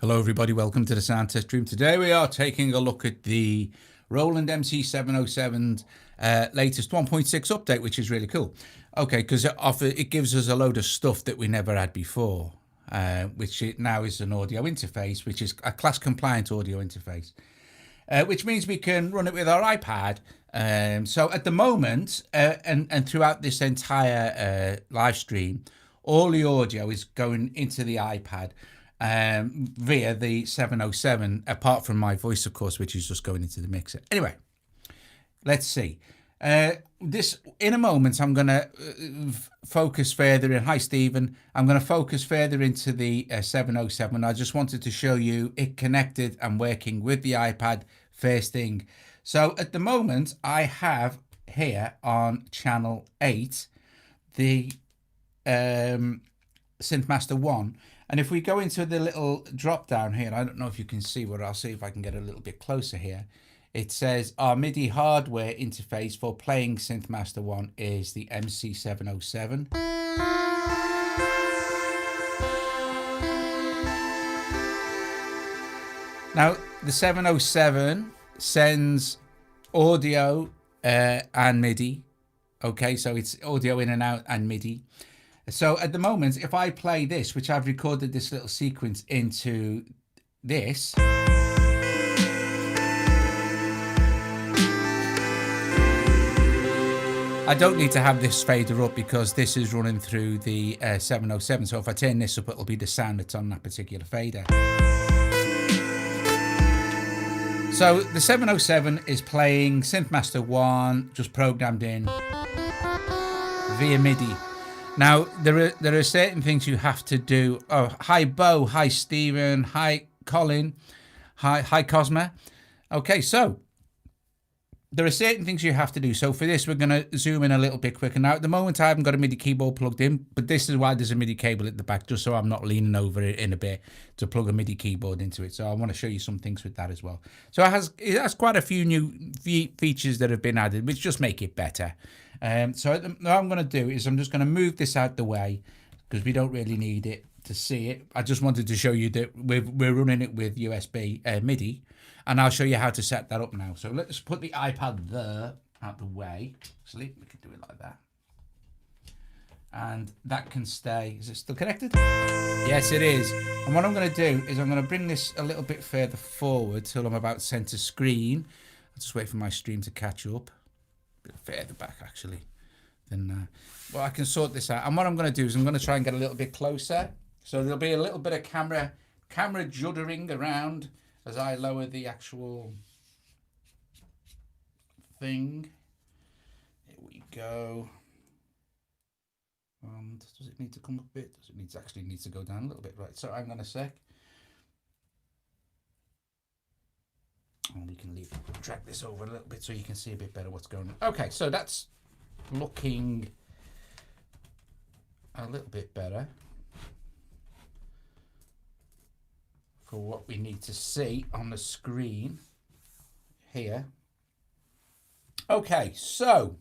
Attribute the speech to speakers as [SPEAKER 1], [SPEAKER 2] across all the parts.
[SPEAKER 1] Hello everybody, welcome to the Sound Test Room. Today we are taking a look at the Roland MC-707's latest 1.6 update, which is really cool. Okay, because it gives us a load of stuff that we never had before, which now is an audio interface, which is a class compliant audio interface, which means we can run it with our iPad. So at the moment, and throughout this entire live stream, all the audio is going into the iPad via the 707, apart from my voice, of course, which is just going into the mixer. Anyway, let's see. This in a moment, I'm going to focus further in. Hi, Stephen. I'm going to focus further into the 707. I just wanted to show you it connected and working with the iPad first thing. So at the moment, I have here on channel 8 the Synthmaster 1. And if we go into the little drop down here, I don't know if you can see, but I'll see if I can get a little bit closer here. It says our MIDI hardware interface for playing Synthmaster 1 is the MC-707. Now, the 707 sends audio and MIDI. Okay, so it's audio in and out and MIDI. So at the moment, if I play this, which I've recorded this little sequence into this, I don't need to have this fader up because this is running through the 707. So if I turn this up, it'll be the sound that's on that particular fader. So the 707 is playing Synthmaster 1, just programmed in via MIDI. Now, there are certain things you have to do. Oh, hi, Bo. Hi, Stephen. Hi, Colin. Hi, Cosma. Okay, so there are certain things you have to do. So for this, we're going to zoom in a little bit quicker. Now, at the moment, I haven't got a MIDI keyboard plugged in, but this is why there's a MIDI cable at the back, just so I'm not leaning over it in a bit to plug a MIDI keyboard into it. So I want to show you some things with that as well. So it has quite a few new features that have been added, which just make it better. So what I'm going to do is I'm just going to move this out the way because we don't really need it to see it. I just wanted to show you that we're running it with USB MIDI, and I'll show you how to set that up now. So let's put the iPad there out the way. Actually, we can do it like that. And that can stay. Is it still connected? Yes, it is. And what I'm going to do is I'm going to bring this a little bit further forward till I'm about center screen. I'll just wait for my stream to catch up. A bit further back, actually. Then, well, I can sort this out. And what I'm going to do is I'm going to try and get a little bit closer. So there'll be a little bit of camera juddering around as I lower the actual thing. Here we go. And does it need to come up a bit? Does it actually need to go down a little bit? Right, so hang on a sec. And we can drag this over a little bit so you can see a bit better what's going on. Okay, so that's looking a little bit better for what we need to see on the screen here. Okay, so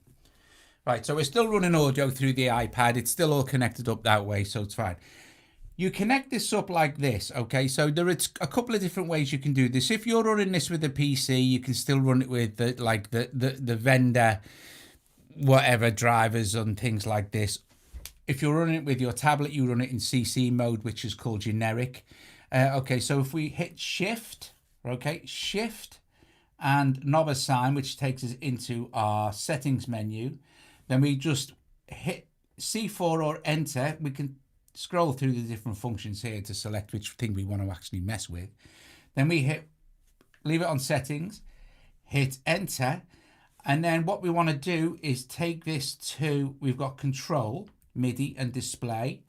[SPEAKER 1] right, so we're still running audio through the iPad. It's still all connected up that way, so it's fine. You connect this up like this, okay? So there is a couple of different ways you can do this. If you're running this with a PC, you can still run it with the vendor, whatever drivers and things like this. If you're running it with your tablet, you run it in CC mode, which is called generic. Okay, so if we hit Shift, okay, Shift and knob assign, which takes us into our settings menu, then we just hit C4 or Enter. We can scroll through the different functions here to select which thing we want to actually mess with. Then we leave it on settings, hit enter, and then what we want to do is take this to, we've got control, MIDI and display.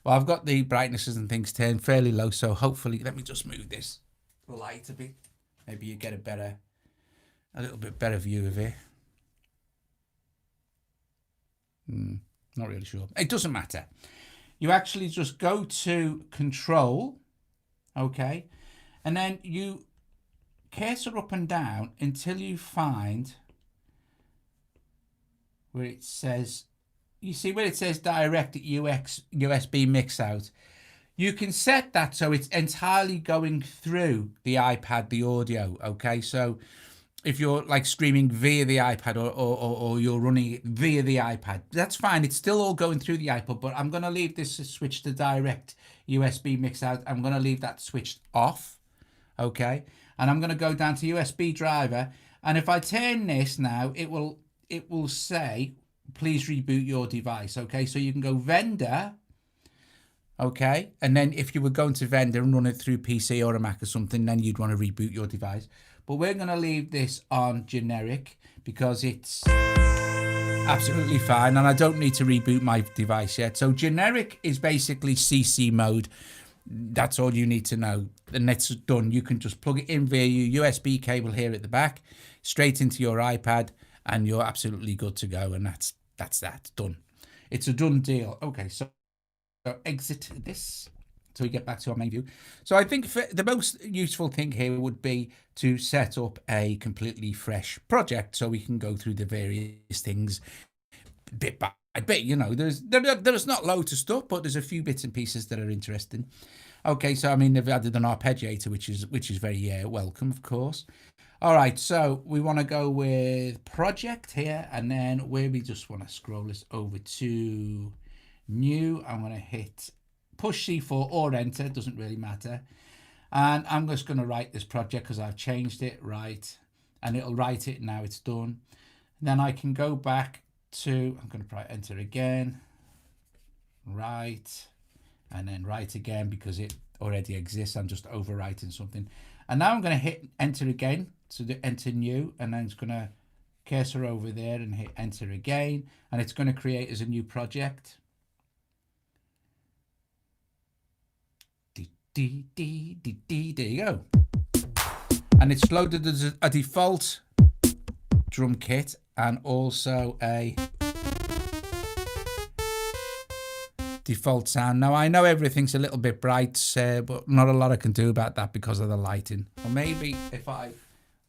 [SPEAKER 1] Well, I've got the brightnesses and things turned fairly low, so hopefully, let me just move this light a bit. Maybe you get a little bit better view of it. Not really sure. It doesn't matter. You actually just go to control, okay, and then you cursor up and down until you find where it says, you see where it says direct USB mix out. You can set that so it's entirely going through the iPad, the audio, okay? So if you're like streaming via the iPad or you're running it via the iPad, that's fine. It's still all going through the iPad, but I'm going to leave this switch to direct USB mix out. I'm going to leave that switched off, okay? And I'm going to go down to USB driver. And if I turn this now, it will say, please reboot your device, okay? So you can go vendor, okay? And then if you were going to vendor and run it through PC or a Mac or something, then you'd want to reboot your device. But we're going to leave this on generic because it's absolutely fine. And I don't need to reboot my device yet. So generic is basically CC mode. That's all you need to know. And it's done. You can just plug it in via your USB cable here at the back, straight into your iPad, and you're absolutely good to go. And that's that. Done. It's a done deal. Okay, so exit this. So we get back to our main view. So I think the most useful thing here would be to set up a completely fresh project so we can go through the various things bit by bit. You know, there's not loads of stuff, but there's a few bits and pieces that are interesting. Okay, so I mean, they've added an arpeggiator, which is very welcome, of course. All right, so we want to go with project here, and then where we just want to scroll this over to new. I'm going to hit push C4 or enter, it doesn't really matter. And I'm just going to write this project because I've changed it, right? And it'll write it now, it's done. Then I can go back to, I'm going to probably enter again, write, and then write again because it already exists. I'm just overwriting something. And now I'm going to hit enter again, so the enter new, and then it's going to cursor over there and hit enter again, and it's going to create as a new project. There you go. And it's loaded as a default drum kit and also a default sound. Now I know everything's a little bit bright, but not a lot I can do about that because of the lighting. Or maybe if I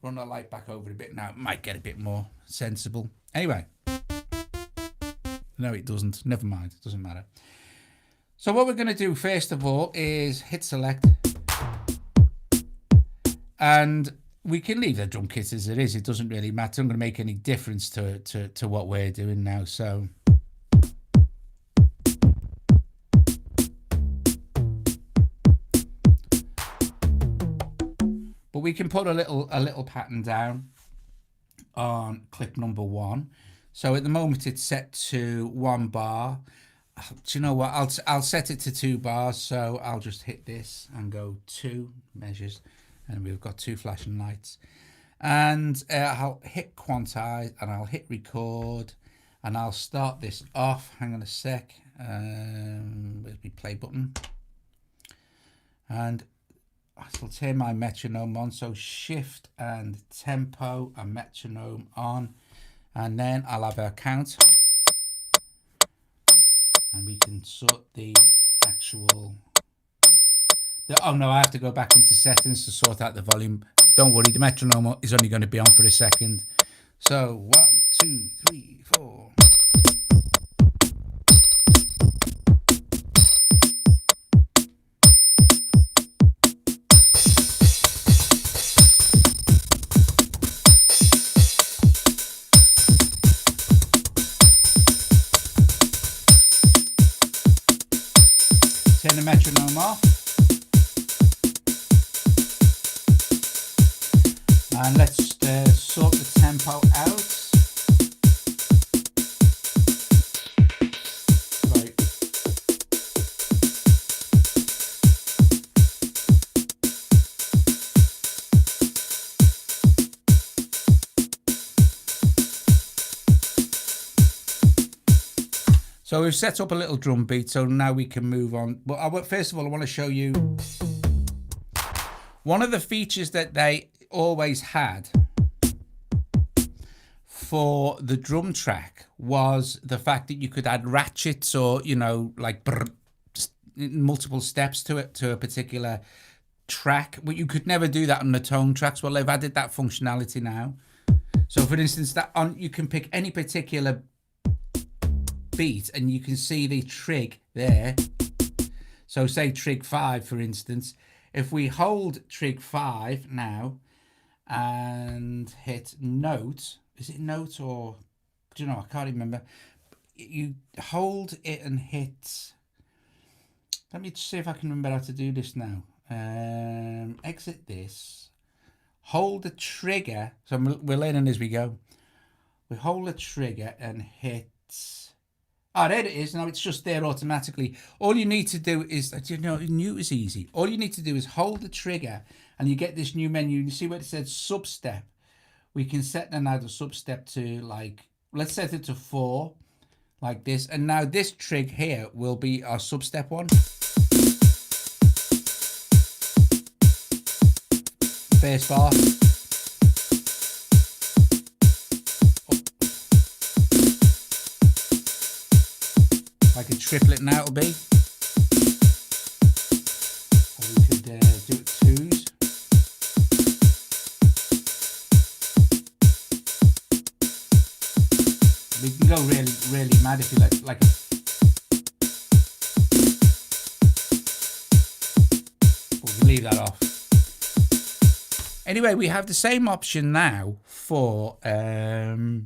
[SPEAKER 1] run the light back over a bit now, it might get a bit more sensible. Anyway, no, it doesn't. Never mind. It doesn't matter. So what we're going to do first of all is hit select, and we can leave the drum kit as it is. It doesn't really matter. I'm going to make any difference to what we're doing now. So but we can put a little pattern down on clip number 1. So at the moment it's set to 1 bar. Do you know what? I'll set it to 2 bars. So I'll just hit this and go 2 measures, and we've got 2 flashing lights. And I'll hit quantize and I'll hit record, and I'll start this off. Hang on a sec. Where's my play button? And I'll turn my metronome on. So shift and tempo and metronome on, and then I'll have a count. And we can sort the actual... oh no, I have to go back into settings to sort out the volume. Don't worry, the metronome is only going to be on for a second. So 1, 2, 3, 4. Turn the metronome off. And let's sort the tempo out. Right. So we've set up a little drum beat, so now we can move on. But first of all, I want to show you one of the features that they always had for the drum track was the fact that you could add ratchets or, you know, like multiple steps to it, to a particular track. But you could never do that on the tone tracks. Well, they've added that functionality now. So for instance, you can pick any particular beat and you can see the trig there. So say trig 5, for instance. If we hold trig 5 now and hit note, is it note or, do you know, I can't remember. You hold it and hit, let me see if I can remember how to do this now. Exit this, hold the trigger, so we're learning as we go. We hold the trigger and hit, oh, there it is. Now it's just there automatically. All you need to do is, you know, mute is easy. All you need to do is hold the trigger and you get this new menu. You see where it says substep? We can set now the substep to, like, let's set it to 4, like this. And now this trig here will be our substep one. First bar. Like a triplet now it'll be. Or we could do it 2s. We can go really mad if you like we'll leave that off. Anyway, we have the same option now for thingy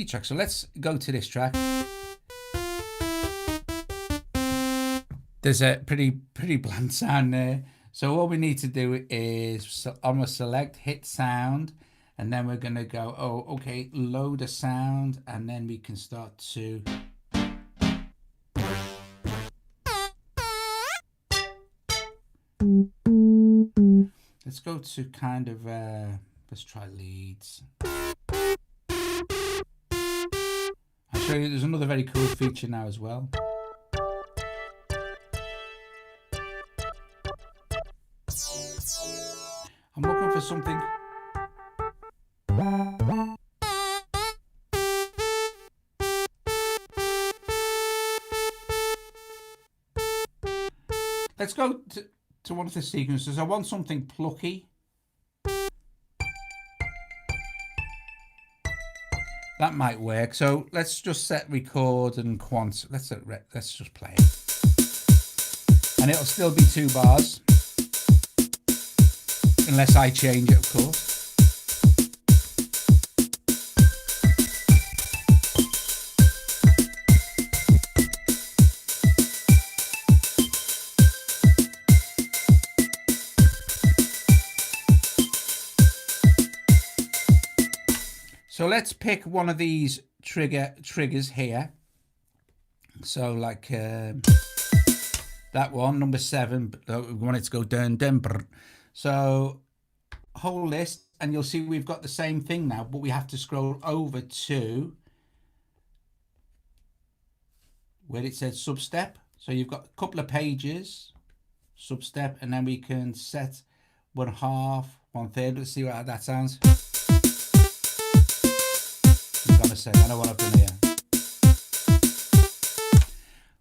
[SPEAKER 1] track. So let's go to this track. There's a pretty bland sound there. So all we need to do is almost select, hit sound, and then we're gonna go, oh, okay, load a sound, and then we can start to. Let's go to kind of, let's try leads. I'll show you, there's another very cool feature now as well. I'm looking for something. Let's go to one of the sequences. I want something plucky. That might work. So let's just set record and quant. Let's just play it. And it'll still be 2 bars. Unless I change it, of course. So let's pick one of these triggers here. So like that one, number 7. We want it to go dun dun brr. So hold this and you'll see we've got the same thing now, but we have to scroll over to where it says substep. So you've got a couple of pages, substep, and then we can set 1/2, 1/3. Let's see how that sounds. I'm gonna say, I know what I've done here.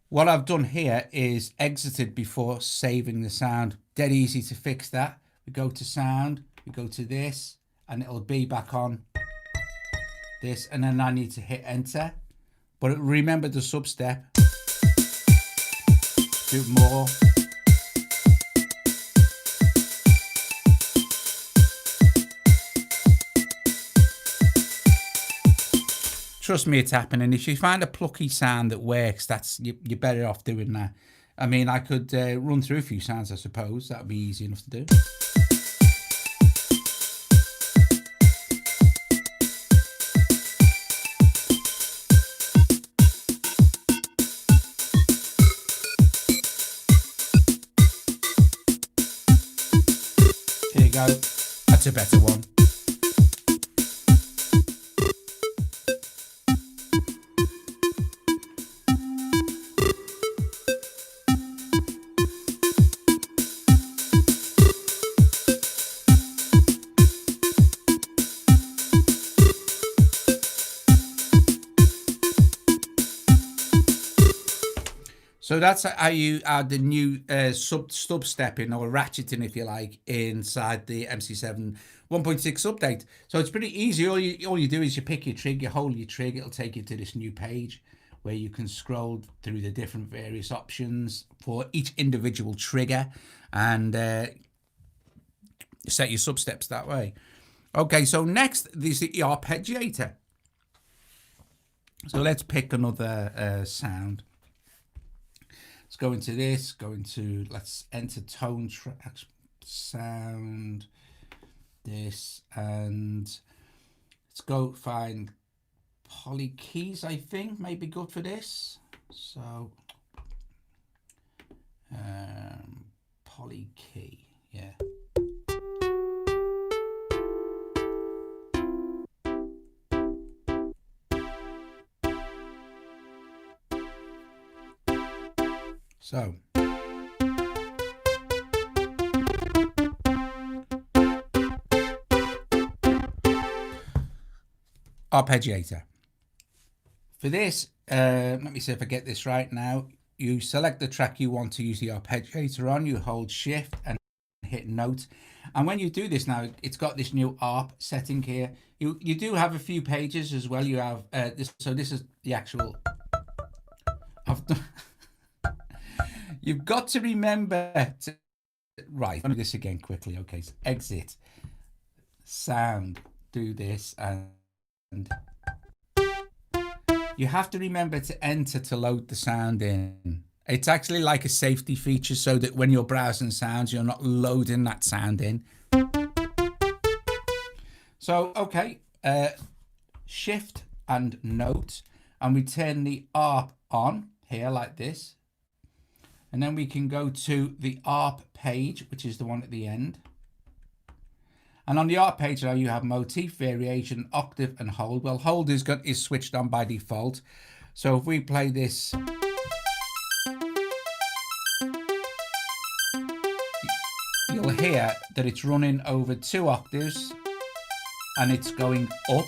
[SPEAKER 1] What I've done here is exited before saving the sound. Dead easy to fix that. We go to sound, we go to this, and it'll be back on this, and then I need to hit enter. But remember the substep. Do more. Trust me, it's happening. If you find a plucky sound that works, you're better off doing that. I mean, I could run through a few sounds, I suppose. That would be easy enough to do. Here you go. That's a better one. So that's how you add the new stub stepping or ratcheting, if you like, inside the MC-7 1.6 update. So it's pretty easy. All you do is you pick your trig, you hold your trig, it'll take you to this new page where you can scroll through the different various options for each individual trigger and set your substeps that way. Okay, so next is the Arpeggiator. So let's pick another sound. Let's go into this, let's enter tone tracks, sound, this, and let's go find poly keys, I think, may be good for this. So, poly key, yeah. So, Arpeggiator. For this, let me see if I get this right now. You select the track you want to use the arpeggiator on, you hold shift and hit note. And when you do this now, it's got this new ARP setting here. You do have a few pages as well. You have this, so this is the actual. You've got to remember to, right, let me do this again quickly. Okay, so exit, sound, do this, and you have to remember to enter to load the sound in. It's actually like a safety feature so that when you're browsing sounds, you're not loading that sound in. So, okay, shift and note, and we turn the ARP on here like this. And then we can go to the ARP page, which is the one at the end. And on the ARP page now you have motif, variation, octave, and hold. Well, hold is switched on by default. So if we play this, you'll hear that it's running over 2 octaves and it's going up.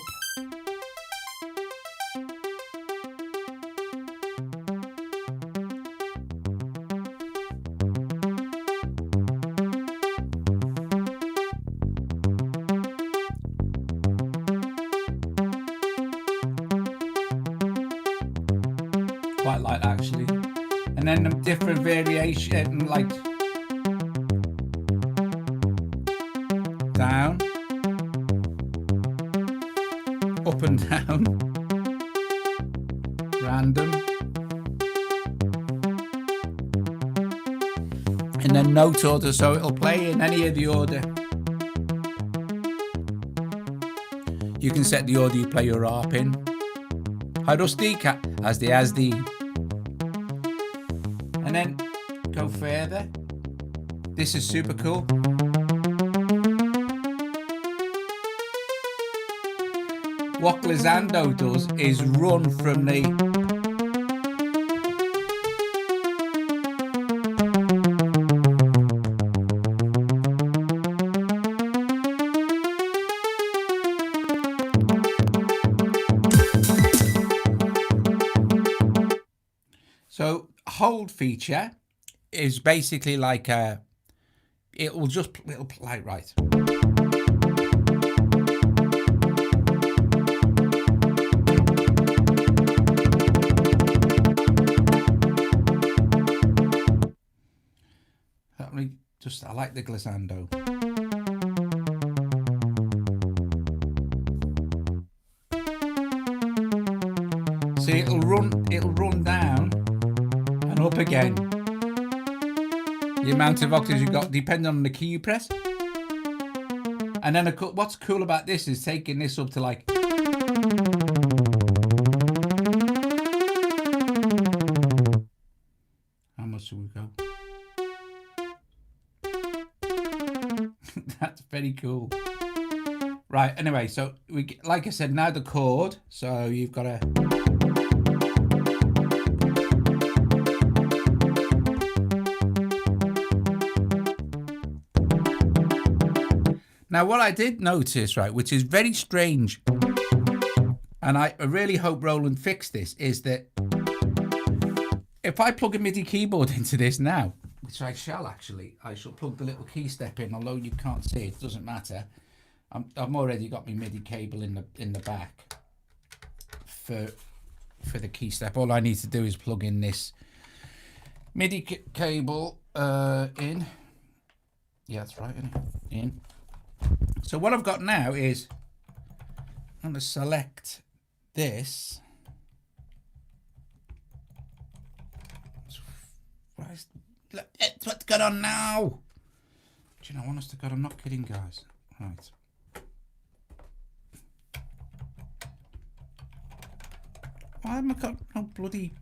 [SPEAKER 1] Quite like actually, and then the different variation like down, up and down, random, and then note order, so it'll play in any of the order. You can set the order you play your ARP in. How does the as the and then go further. This is super cool. What Glissando does is run from the so hold feature is basically like it'll play right. I like the glissando. See, it'll run down and up again. The amount of octaves you got depending on the key you press. And then what's cool about this is taking this up to like how much do we go? That's very cool. Right, anyway, so we, like I said, now the chord, so you've got to now what I did notice, right, which is very strange, and I really hope Roland fixed this, is that if I plug a MIDI keyboard into this now, which I shall actually, I shall plug the little key step in, although you can't see it, doesn't matter. I've already got my MIDI cable in the back for for the key step. All I need to do is plug in this MIDI cable in. Yeah, that's right, isn't it? In. So what I've got now is I'm going to select this. What's going on now? Do you know, honest to God, I'm not kidding, guys. Right. Why haven't I got no bloody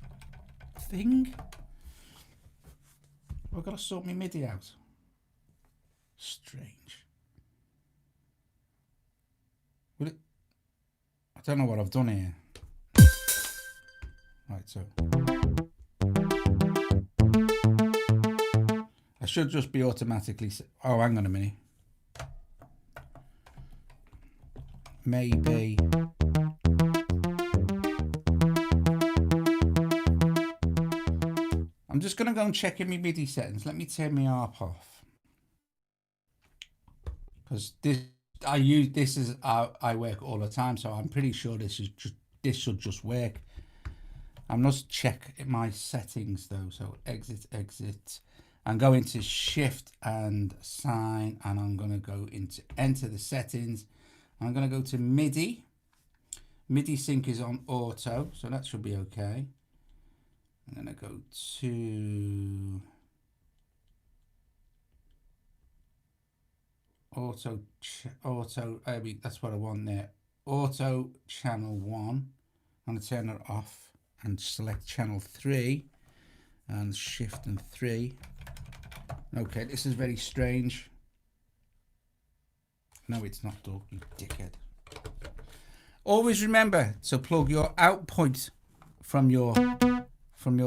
[SPEAKER 1] thing? I've got to sort my MIDI out. Strange. Will it? I don't know what I've done here. Right, so I should just be automatically. Oh, hang on a minute. Maybe. I'm just going to go and check in my MIDI settings. Let me turn my ARP off. Because this is how I work all the time, so I'm pretty sure this should just work. I must check my settings though. So exit, and go into Shift and Sign, and I'm going to go into enter the settings. I'm going to go to MIDI. MIDI sync is on auto, so that should be okay. I'm going to go to auto, that's what I want there. Auto channel 1. I'm going to turn it off and select channel 3 and shift and 3. Okay, this is very strange. No, it's not, dog, you dickhead. Always remember to plug your output from your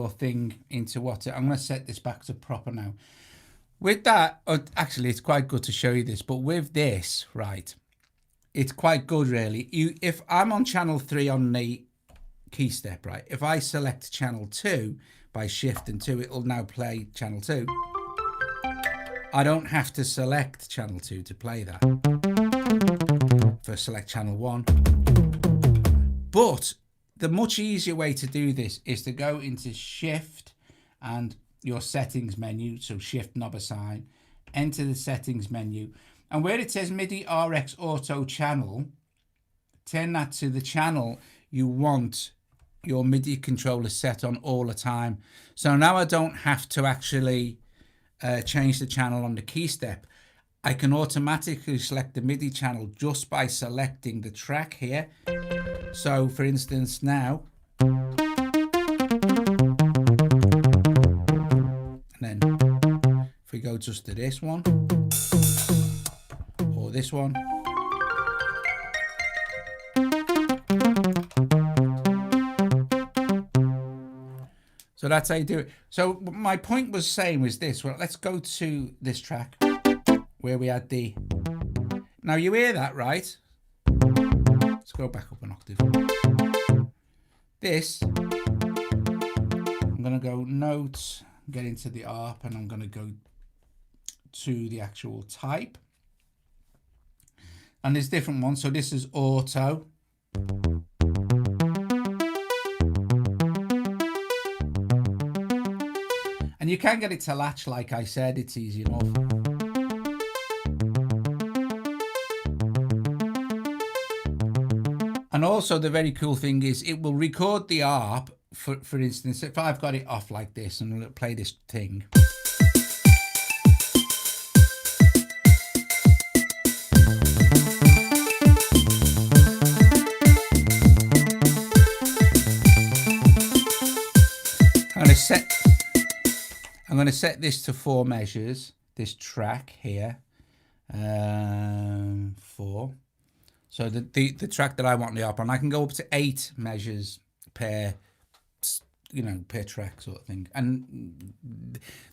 [SPEAKER 1] thing into what I'm going to set this back to proper now. With that, actually, it's quite good to show you this, but with this, right, it's quite good, really. If I'm on channel 3 on the key step, right, if I select channel 2 by shift and 2, it'll now play channel 2. I don't have to select channel 2 to play that. For select channel 1. But the much easier way to do this is to go into Shift and your settings menu, so Shift knob assign, enter the settings menu, and where it says MIDI RX auto channel, turn that to the channel you want your MIDI controller set on all the time. So now I don't have to actually change the channel on the key step. I can automatically select the MIDI channel just by selecting the track here. So for instance now, and then if we go just to this one or this one, so that's how you do it. So my point was saying was this. Well, let's go to this track where we had the. Now you hear that, right? Let's go back up an octave. This, I'm going to go notes, get into the ARP, and I'm going to go to the actual type. And there's different ones. So this is auto. And you can get it to latch, like I said, it's easy enough. And also the very cool thing is it will record the ARP, for instance, if I've got it off like this and it'll play this thing. I'm going to set this to 4 measures, this track here, 4. So the track that I want the ARP on, I can go up to 8 measures per, per track sort of thing. And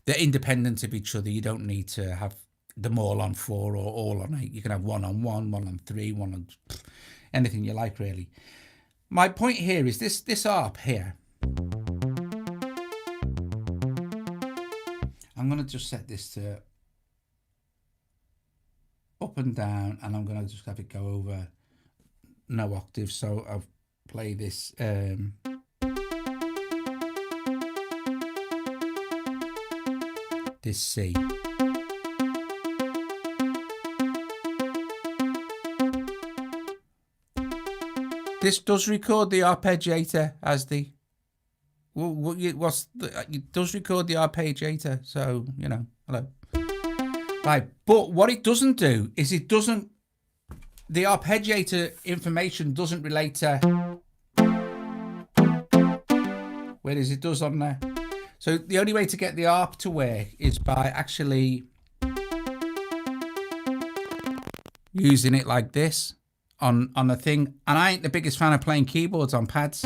[SPEAKER 1] they're independent of each other. You don't need to have them all on 4 or all on 8. You can have 1 on 1, 1 on 3, 1 on anything you like, really. My point here is this ARP here. I'm going to just set this to up and down, and I'm going to just have it go over no octaves. So I'll play this. I'm this C. This does record the arpeggiator as the... It does record the arpeggiator, so, you know, hello. Right, but what it doesn't do is it doesn't... The arpeggiator information doesn't relate to... Whereas it does on there. So the only way to get the ARP to work is by actually using it like this on a thing. And I ain't the biggest fan of playing keyboards on pads,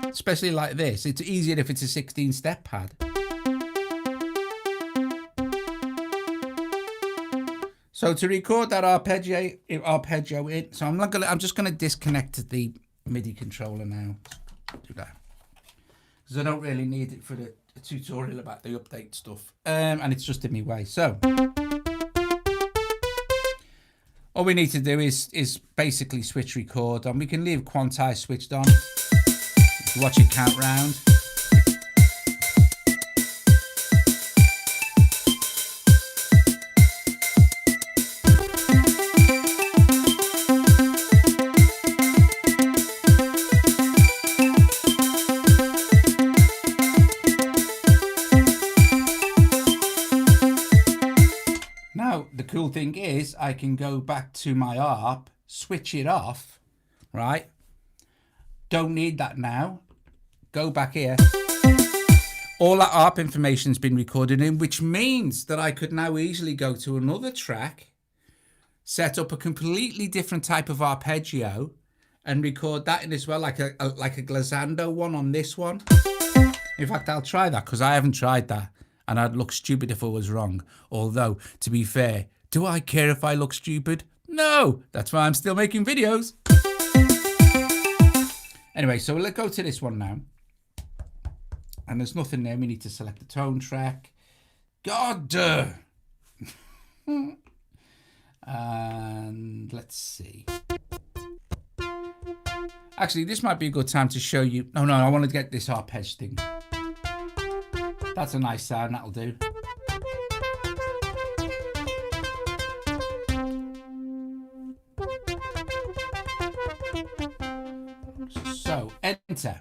[SPEAKER 1] especially like this. It's easier if it's a 16-step pad. So to record that arpeggio in, so I'm just gonna disconnect the MIDI controller now. Do that. Because I don't really need it for the tutorial about the update stuff. And it's just in my way. So all we need to do is basically switch record on. We can leave quantize switched on. Watch it count round. The cool thing is I can go back to my ARP, switch it off, right? Don't need that now. Go back here. All that ARP information's been recorded in, which means that I could now easily go to another track, set up a completely different type of arpeggio, and record that in as well, like a glissando one on this one. In fact, I'll try that because I haven't tried that. And I'd look stupid if I was wrong. Although, to be fair, do I care if I look stupid? No! That's why I'm still making videos. Anyway, so let's go to this one now. And there's nothing there. We need to select the tone track. God! And let's see. Actually, this might be a good time to show you... No, I want to get this arpegg thing. That's a nice sound, that'll do. So, enter.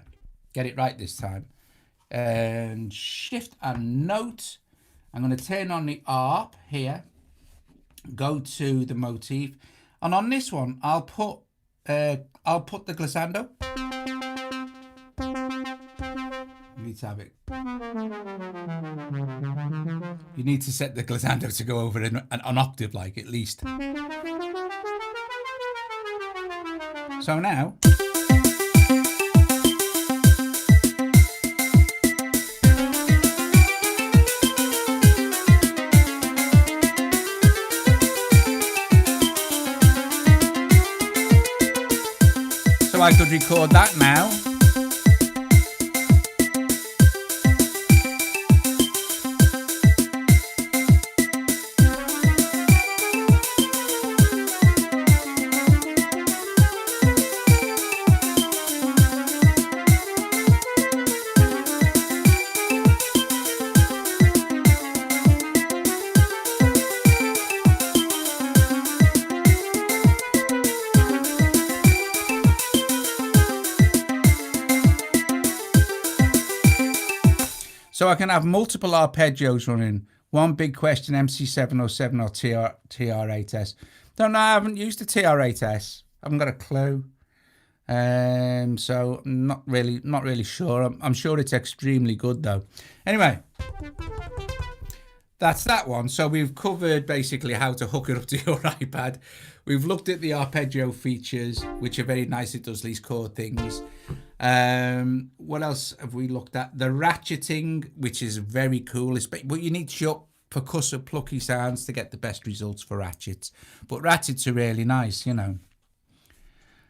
[SPEAKER 1] Get it right this time. And shift and note. I'm going to turn on the ARP here. Go to the motif. And on this one, I'll put the glissando. You need to have it. You need to set the glissando to go over an octave, like, at least. So now... So I could record that now. So I can have multiple arpeggios running. One big question, MC-707 or TR-8S. Don't know, I haven't used the TR-8S. I haven't got a clue. So I'm not really sure. I'm sure it's extremely good though. Anyway, that's that one. So we've covered basically how to hook it up to your iPad. We've looked at the arpeggio features, which are very nice. It does these chord things. What else have we looked at? The ratcheting, which is very cool. But you need short, percussive, plucky sounds to get the best results for ratchets. But ratchets are really nice, you know.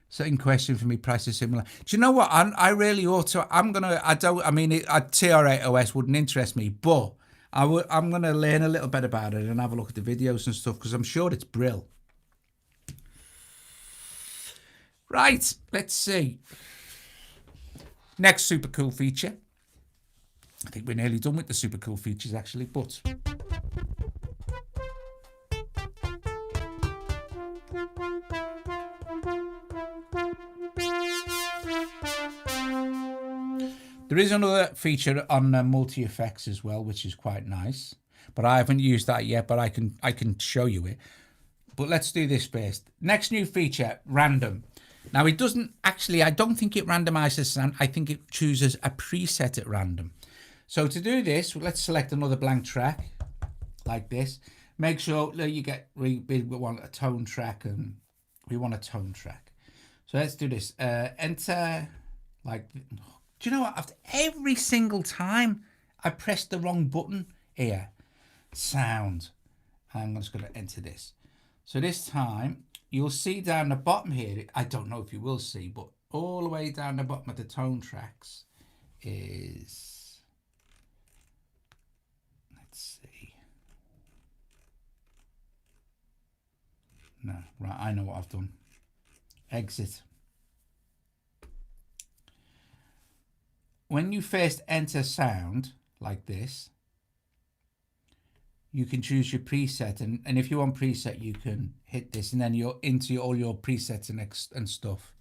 [SPEAKER 1] Second question for me, price is similar. Do you know what? I really ought to. TR-8OS wouldn't interest me, but I'm going to learn a little bit about it and have a look at the videos and stuff because I'm sure it's brill. Right, let's see. Next super cool feature. I think we're nearly done with the super cool features actually, but There is another feature on multi effects as well, which is quite nice, but I haven't used that yet, but I can show you it. But let's do this first. Next new feature, random. Now it doesn't actually, I don't think it randomizes sound. I think it chooses a preset at random. So to do this, let's select another blank track like this. Make sure that you get, we want a tone track, and we want a tone track. So let's do this. Enter, like, do you know what? After every single time I press the wrong button here, sound. I'm just going to enter this. So this time you'll see down the bottom here, I don't know if you will see, but all the way down the bottom of the tone tracks is, let's see. No, right, I know what I've done. Exit. When you first enter sound like this, you can choose your preset, and if you want preset, you can hit this, and then you're into all your presets and stuff.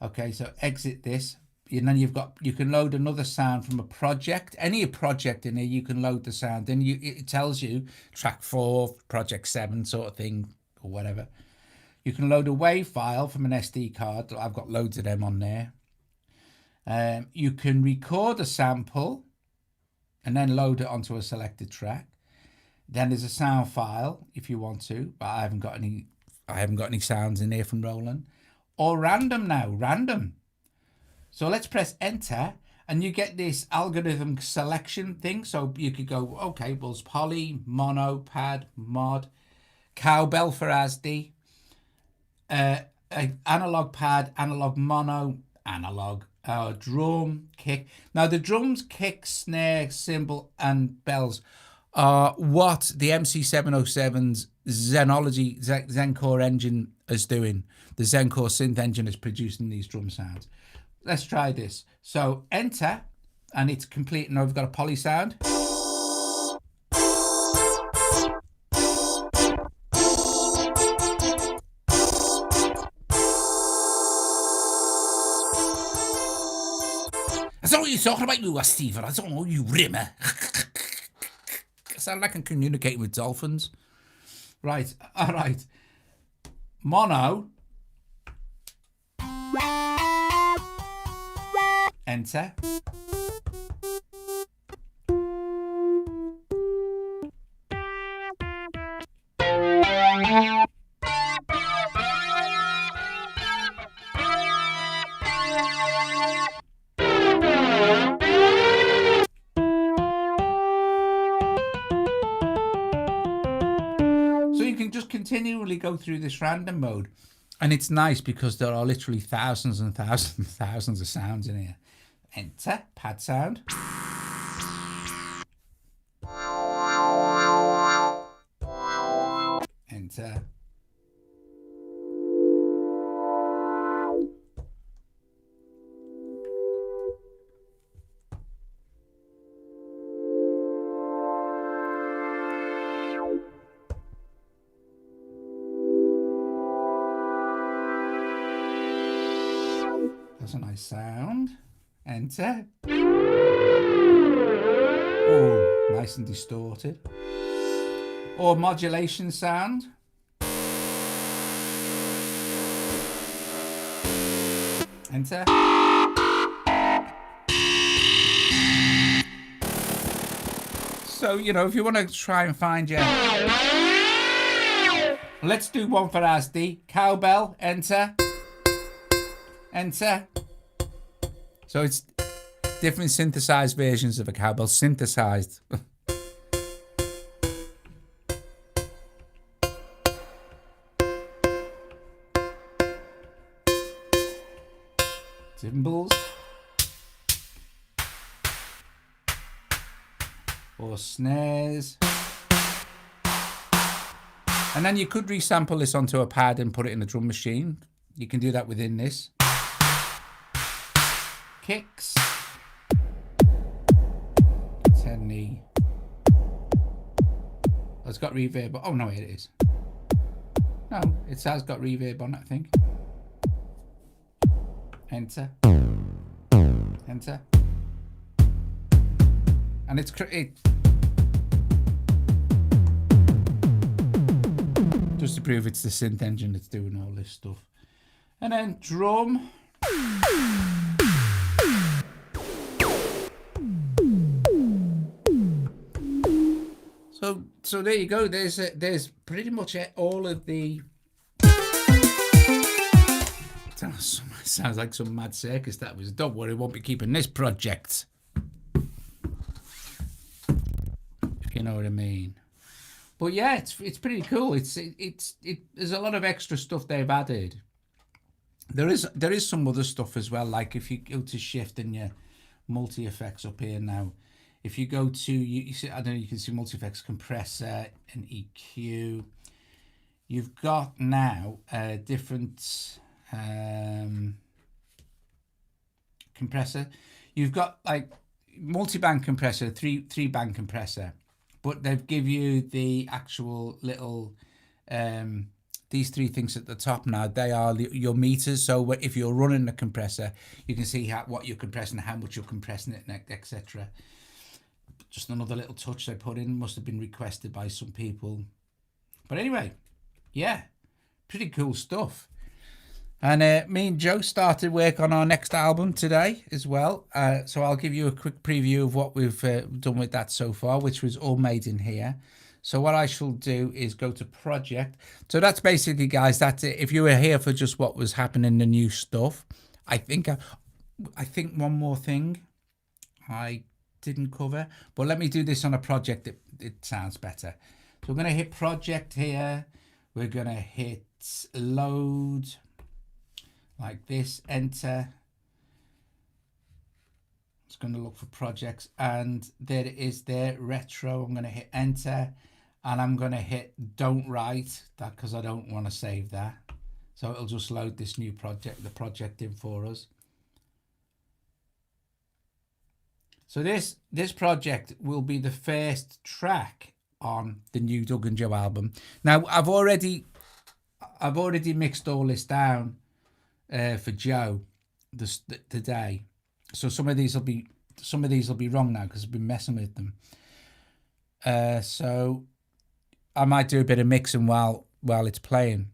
[SPEAKER 1] Okay, so exit this, and then you can load another sound from a project, any project in here. You can load the sound, and it tells you track 4, project 7 sort of thing, or whatever. You can load a WAV file from an SD card. I've got loads of them on there. You can record a sample and then load it onto a selected track. Then there's a sound file if you want to, but I haven't got any sounds in here from Roland. Or random now, random. So let's press enter, and you get this algorithm selection thing. So you could go, okay, well, it's poly, mono, pad, mod, cowbell for ASD, analog pad, analog mono, analog, drum, kick. Now the drums, kick, snare, cymbal, and bells are what the MC-707's Zencore engine is doing. The Zencore synth engine is producing these drum sounds. Let's try this. So enter, and it's complete. Now we've got a poly sound. That's not what you're talking about, you Stephen. I don't know, you rimmer. I sound like I'm communicating with dolphins. Right, all right. Mono. Enter. So you can just continually go through this random mode, and it's nice because there are literally thousands and thousands and thousands of sounds in here. Enter, pad sound. Enter. That's a nice sound. Enter. Oh, nice and distorted. Or modulation sound. Enter. So, you know, if you want to try and find your... Let's do one for ASD. Cowbell. Enter. Enter. So it's different synthesized versions of a cowbell, synthesized. Cymbals. Or snares. And then you could resample this onto a pad and put it in a drum machine. You can do that within this. Kicks. 10E. Oh, it's got reverb. Oh no, it is. No, it has got reverb on it, I think. Enter. Enter. and it just to prove it's the synth engine that's doing all this stuff. And then drum. So there you go. There's pretty much all of the. Sounds like some mad circus that was. Don't worry, won't be keeping this project. If you know what I mean. But yeah, it's pretty cool. There's a lot of extra stuff they've added. There is some other stuff as well. Like if you go to shift and your multi effects up here now. If you go to you see, I don't know, you can see multi effects, compressor, and EQ. You've got now different compressor. You've got like multi-band compressor, three band compressor, but they've give you the actual little these three things at the top now. They are your meters. So if you're running the compressor, you can see what you're compressing, how much you're compressing it, etc. Just another little touch they put in. Must have been requested by some people. But anyway, yeah, pretty cool stuff. And me and Joe started work on our next album today as well. So I'll give you a quick preview of what we've done with that so far, which was all made in here. So what I shall do is go to project. So that's basically, guys, that's it. If you were here for just what was happening, the new stuff, I think one more thing I didn't cover, but let me do this on a project. It sounds better. So we're going to hit project here. We're going to hit load like this, enter. It's going to look for projects, and there it is there, retro. I'm going to hit enter, and I'm going to hit don't write that because I don't want to save that. So it'll just load this new project, the project in for us. So this project will be the first track on the new Doug and Joe album. Now I've already mixed all this down for Joe today. So some of these will be wrong now because I've been messing with them. So I might do a bit of mixing while it's playing.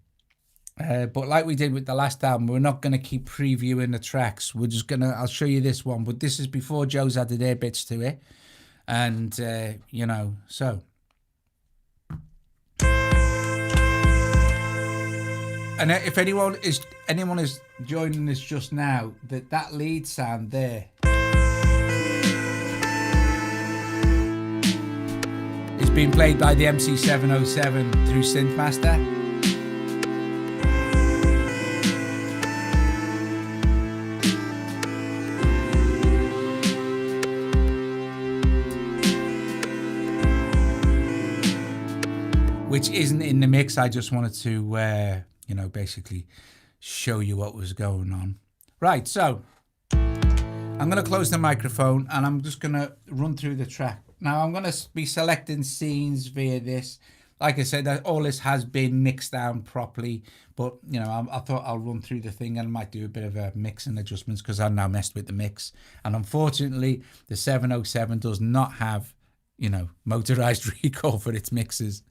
[SPEAKER 1] But like we did with the last album, we're not going to keep previewing the tracks. We're just going to, I'll show you this one, but this is before Joe's added their bits to it. And, you know, so. And if anyone is joining us just now, that lead sound there is being played by the MC-707 through Synthmaster. Which isn't in the mix. I just wanted to, you know, basically show you what was going on. Right, so I'm going to close the microphone and I'm just going to run through the track. Now I'm going to be selecting scenes via this. Like I said, all this has been mixed down properly, but you know, I thought I'll run through the thing and I might do a bit of a mix and adjustments because I've now messed with the mix. And unfortunately, the 707 does not have, you know, motorized recall for its mixes.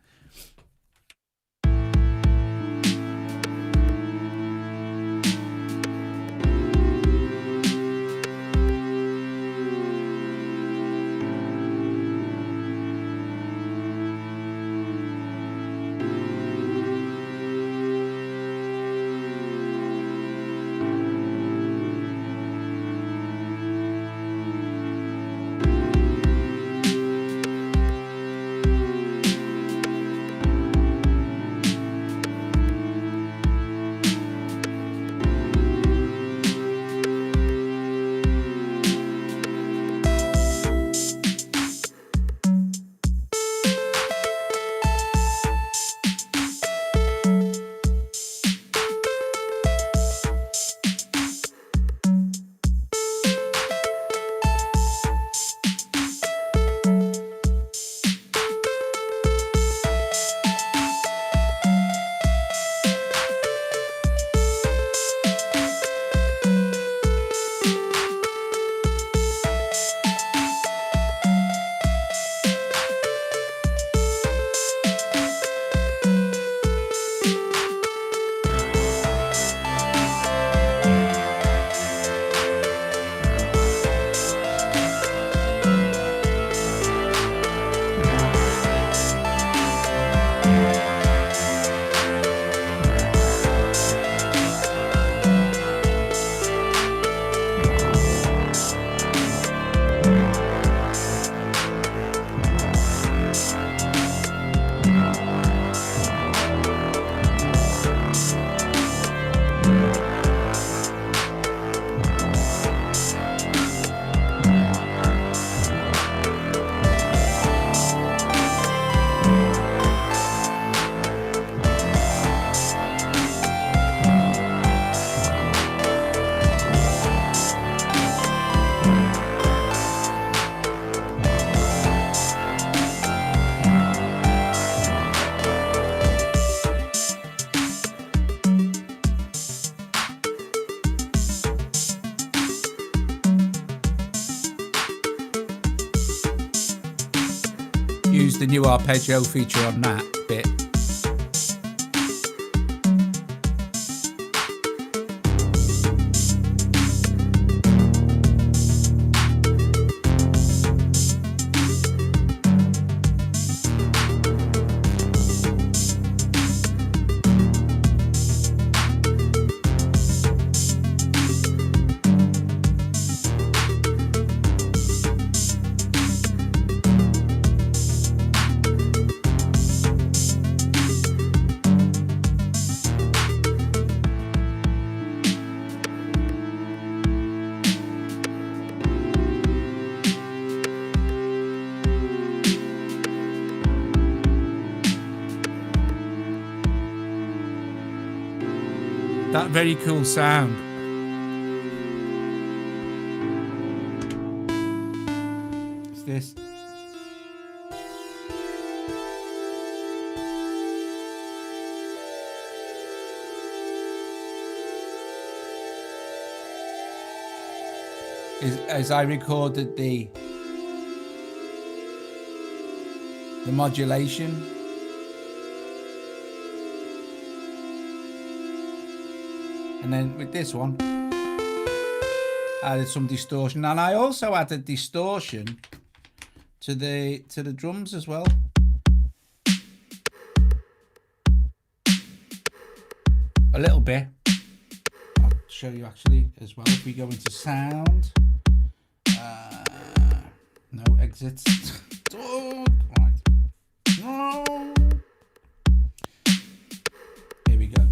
[SPEAKER 1] is the new arpeggio feature on that bit. That very cool sound. It's this. As I recorded the modulation. And then with this one, I added some distortion, and I also added distortion to the drums as well. A little bit. I'll show you actually as well. If we go into sound, no exits. Oh, right. No. Here we go.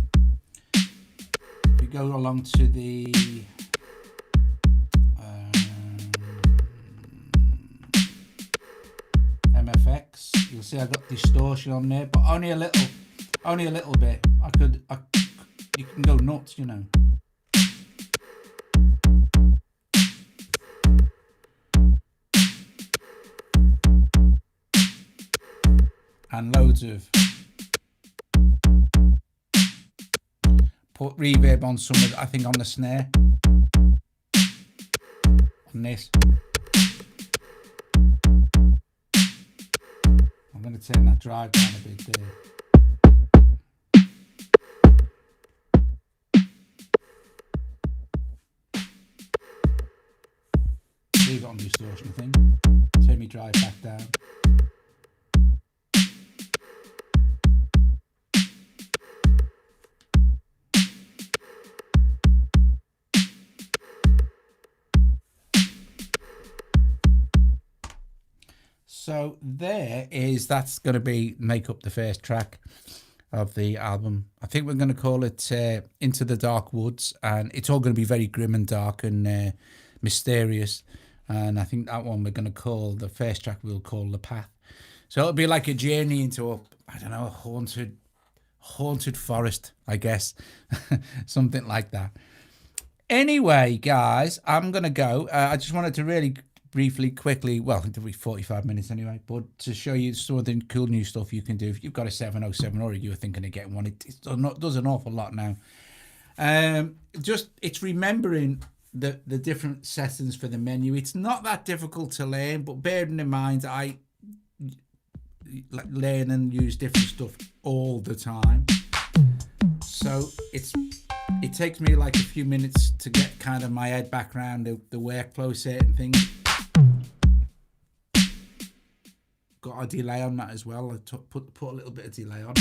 [SPEAKER 1] We go along to the MFX. You'll see I got distortion on there, but only a little bit. You can go nuts, you know. And loads of put reverb on some of, I think on the snare, on this. I'm going to turn that drive down a bit there. Leave it on distortion, I think. Turn me drive back down. So that's going to make up the first track of the album. I think we're going to call it Into the Dark Woods, and it's all going to be very grim and dark and mysterious. And I think that one we're going to call, the first track we'll call The Path. So it'll be like a journey into a haunted forest, I guess. Something like that. Anyway, guys, I'm going to go. I just wanted to really briefly, quickly, well, it'll be 45 minutes anyway, but to show you some of the cool new stuff you can do. If you've got a 707 or you were thinking of getting one, it does an awful lot now. It's remembering the different settings for the menu. It's not that difficult to learn, but bearing in mind, I learn and use different stuff all the time. So it takes me like a few minutes to get kind of my head back around the workflow, certain things. Got a delay on that as well. I put a little bit of delay on.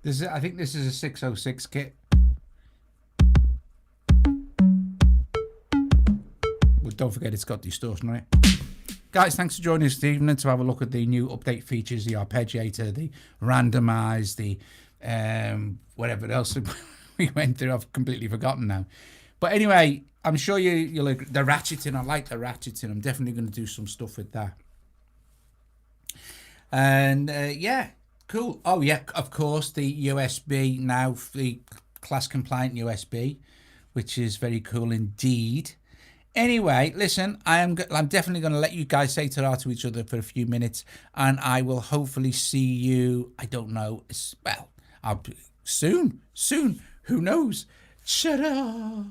[SPEAKER 1] I think this is a 606 kit. But don't forget it's got distortion on it. Guys, thanks for joining us this evening to have a look at the new update features, the arpeggiator, the randomize, the whatever else we went through. I've completely forgotten now. But anyway, I'm sure you'll agree. The ratcheting, I like the ratcheting. I'm definitely going to do some stuff with that. And yeah, cool. Oh yeah, of course, the USB now, the class compliant USB, which is very cool indeed. Anyway, listen, I'm definitely going to let you guys say ta-ra to each other for a few minutes, and I will hopefully see you, I don't know, well, soon, who knows? Ta-ra!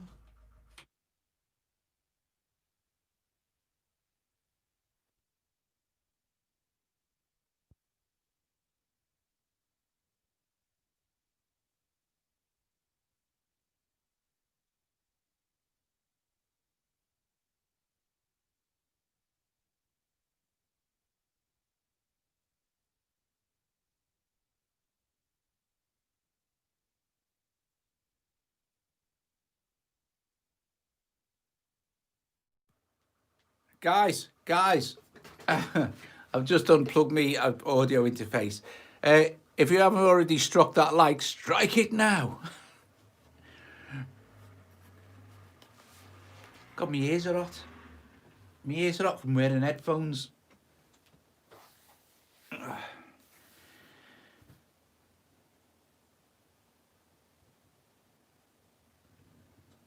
[SPEAKER 1] Guys, I've just unplugged me audio interface. If you haven't already struck that like, strike it now. God, my ears are hot. My ears are hot from wearing headphones.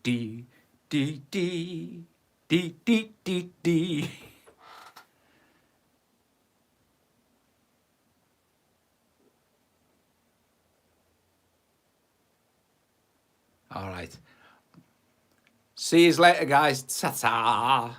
[SPEAKER 1] D, D, D, D, D, D, D. All right. See you later, guys. Ta-ta.